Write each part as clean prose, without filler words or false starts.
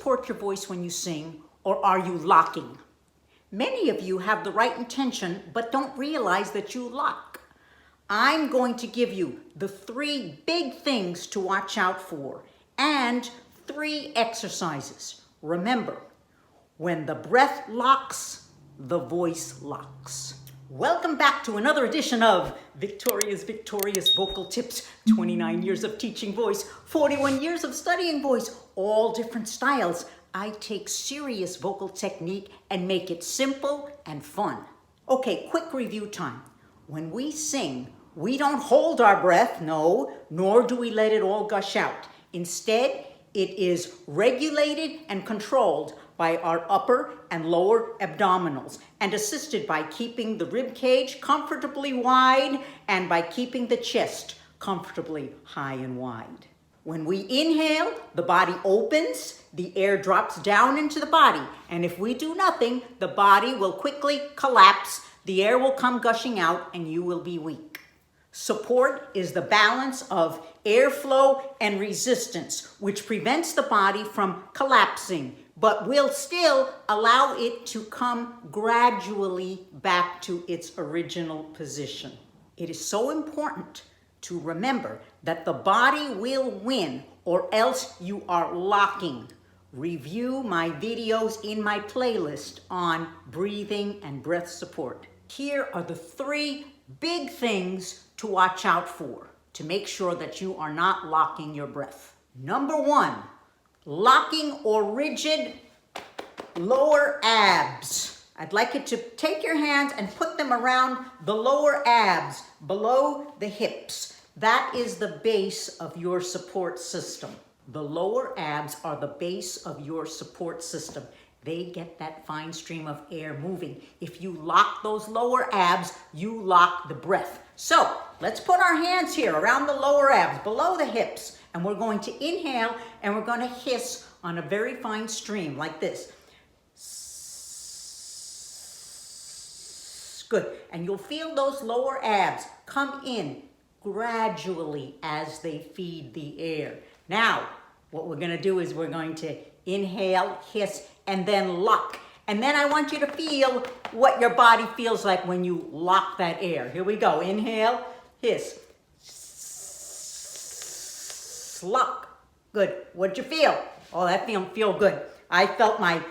support your voice when you sing, or are you locking? Many of you have the right intention, but don't realize that you lock. I'm going to give you the 3 big things to watch out for and 3 exercises. Remember, when the breath locks, the voice locks. Welcome back to another edition of Victoria's Victorious Vocal Tips. 29 years of teaching voice, 41 years of studying voice, all different styles. I take serious vocal technique and make it simple and fun. Okay, quick review time. When we sing, we don't hold our breath, no, nor do we let it all gush out. Instead, it is regulated and controlled by our upper and lower abdominals and assisted by keeping the rib cage comfortably wide and by keeping the chest comfortably high and wide. When we inhale, the body opens, the air drops down into the body, and if we do nothing, the body will quickly collapse, the air will come gushing out, and you will be weak. Support is the balance of airflow and resistance, which prevents the body from collapsing, but will still allow it to come gradually back to its original position. It is so important to remember that the body will win, or else you are locking. Review my videos in my playlist on breathing and breath support. Here are the 3 big things to watch out for to make sure that you are not locking your breath. Number 1, locking or rigid lower abs. I'd like you to take your hands and put them around the lower abs, below the hips. That is the base of your support system. The lower abs are the base of your support system. They get that fine stream of air moving. If you lock those lower abs, you lock the breath. So let's put our hands here around the lower abs, below the hips, and we're going to inhale and we're going to hiss on a very fine stream like this. Good. And you'll feel those lower abs come in gradually as they feed the air. Now, what we're going to do is we're going to inhale, hiss, and then lock. And then I want you to feel what your body feels like when you lock that air. Here we go. Inhale, hiss, lock. Good. What'd you feel? Oh, that feel good. I felt my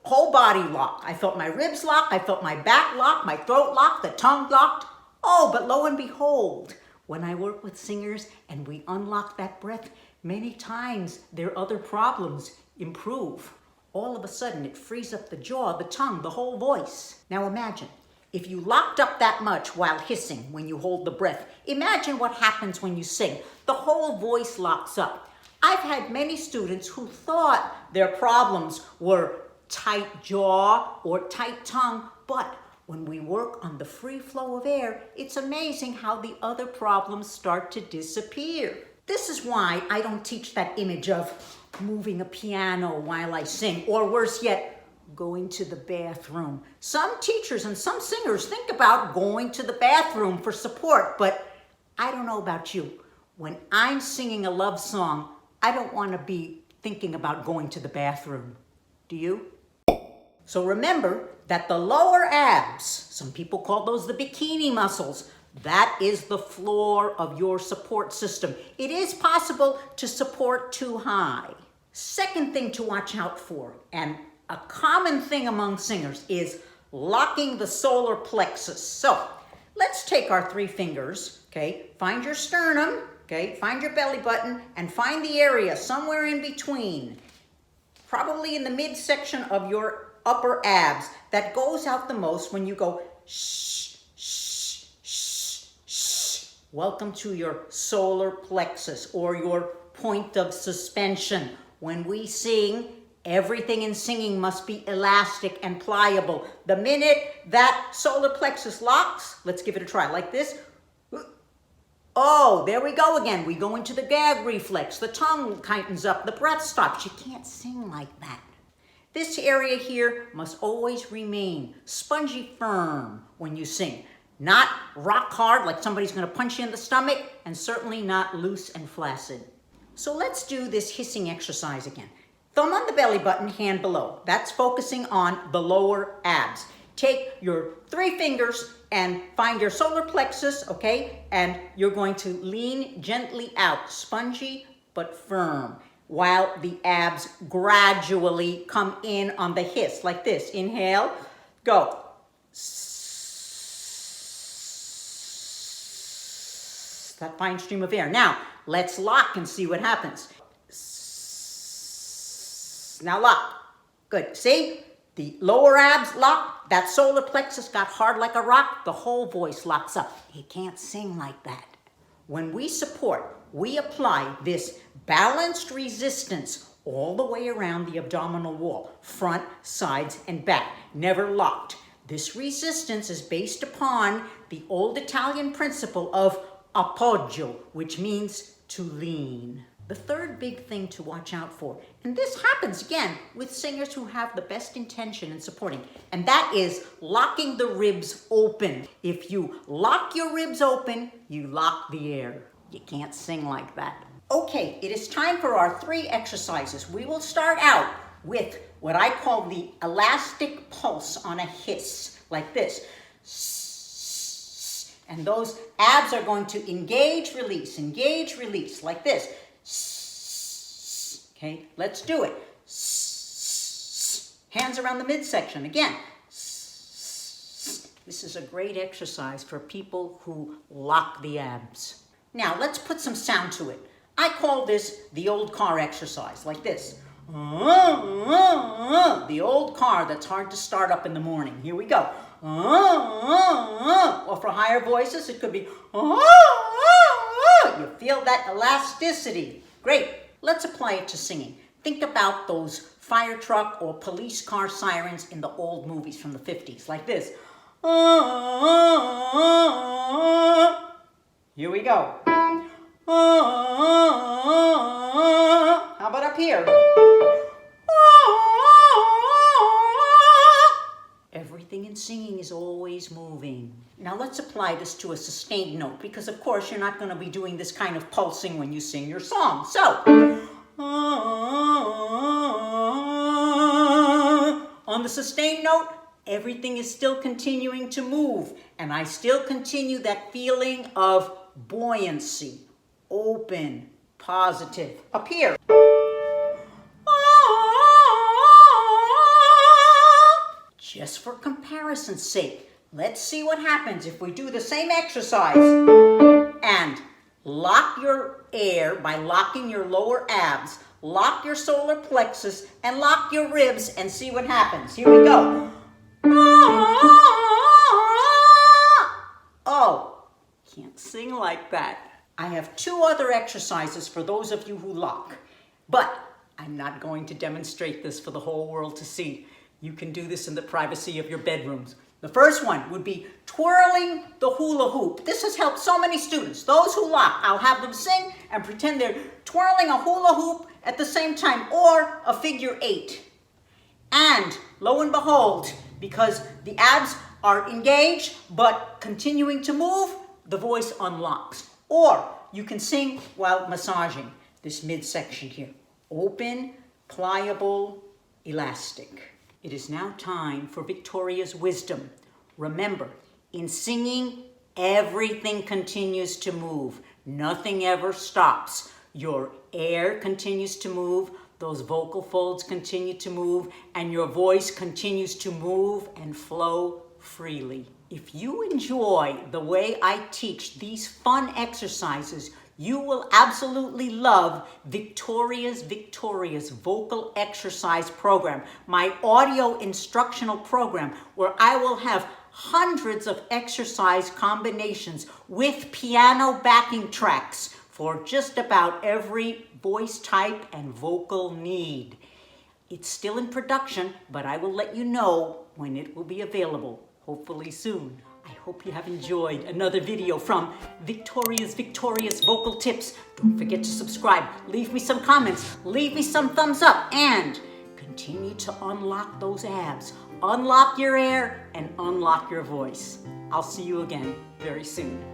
whole body lock. I felt my ribs lock. I felt my back lock, my throat lock, the tongue locked. Oh, but lo and behold, when I work with singers and we unlock that breath, many times their other problems improve. All of a sudden, it frees up the jaw, the tongue, the whole voice. Now imagine, if you locked up that much while hissing when you hold the breath, imagine what happens when you sing. The whole voice locks up. I've had many students who thought their problems were tight jaw or tight tongue, but when we work on the free flow of air, it's amazing how the other problems start to disappear. This is why I don't teach that image of moving a piano while I sing, or worse yet, going to the bathroom. Some teachers and some singers think about going to the bathroom for support, but I don't know about you. When I'm singing a love song, I don't want to be thinking about going to the bathroom. Do you? So remember that the lower abs, some people call those the bikini muscles, that is the floor of your support system. It is possible to support too high. Second thing to watch out for, and a common thing among singers, is locking the solar plexus. So let's take our 3 fingers, okay? Find your sternum, okay? Find your belly button and find the area somewhere in between, probably in the midsection of your upper abs. That goes out the most when you go shh, shh, shh, shh. Welcome to your solar plexus, or your point of suspension. When we sing, everything in singing must be elastic and pliable. The minute that solar plexus locks, let's give it a try, like this. Oh, there we go again. We go into the gag reflex. The tongue tightens up, the breath stops. You can't sing like that. This area here must always remain spongy firm when you sing. Not rock hard like somebody's going to punch you in the stomach, and certainly not loose and flaccid. So let's do this hissing exercise again. Thumb on the belly button, hand below. That's focusing on the lower abs. Take your 3 fingers and find your solar plexus, okay? And you're going to lean gently out, spongy but firm, while the abs gradually come in on the hiss, like this. Inhale, go. That fine stream of air. Now, let's lock and see what happens. Now lock. Good. See? The lower abs lock. That solar plexus got hard like a rock. The whole voice locks up. You can't sing like that. When we support, we apply this balanced resistance all the way around the abdominal wall, front, sides, and back, never locked. This resistance is based upon the old Italian principle of appoggio, which means to lean. The third big thing to watch out for, and this happens again with singers who have the best intention in supporting, and that is locking the ribs open. If you lock your ribs open, you lock the air. You can't sing like that. Okay, it is time for our 3 exercises. We will start out with what I call the elastic pulse on a hiss, like this. And those abs are going to engage, release, like this. Okay, let's do it. Hands around the midsection, again. This is a great exercise for people who lock the abs. Now, let's put some sound to it. I call this the old car exercise, like this. The old car that's hard to start up in the morning. Here we go. Or for higher voices, it could be. You feel that elasticity. Great. Let's apply it to singing. Think about those fire truck or police car sirens in the old movies from the 50s, like this. Here we go. How about up here? Everything in singing is always moving. Now let's apply this to a sustained note, because of course you're not going to be doing this kind of pulsing when you sing your song. So, on the sustained note, everything is still continuing to move, and I still continue that feeling of buoyancy, open, positive. Up here. Just for comparison's sake, let's see what happens if we do the same exercise and lock your air by locking your lower abs, lock your solar plexus, and lock your ribs, and see what happens. Here we go. Oh, can't sing like that. I have 2 other exercises for those of you who lock, but I'm not going to demonstrate this for the whole world to see. You can do this in the privacy of your bedrooms. The first one would be twirling the hula hoop. This has helped so many students. Those who lock, I'll have them sing and pretend they're twirling a hula hoop at the same time, or a figure 8. And lo and behold, because the abs are engaged but continuing to move, the voice unlocks. Or you can sing while massaging this midsection here. Open, pliable, elastic. It is now time for Victoria's wisdom. Remember, in singing, everything continues to move. Nothing ever stops. Your air continues to move, those vocal folds continue to move, and your voice continues to move and flow freely. If you enjoy the way I teach these fun exercises, you will absolutely love Victoria's Vocal Exercise Program, my audio instructional program, where I will have hundreds of exercise combinations with piano backing tracks for just about every voice type and vocal need. It's still in production, but I will let you know when it will be available, hopefully soon. I hope you have enjoyed another video from Victoria's Vocal Tips. Don't forget to subscribe, leave me some comments, leave me some thumbs up, and continue to unlock those abs. Unlock your air and unlock your voice. I'll see you again very soon.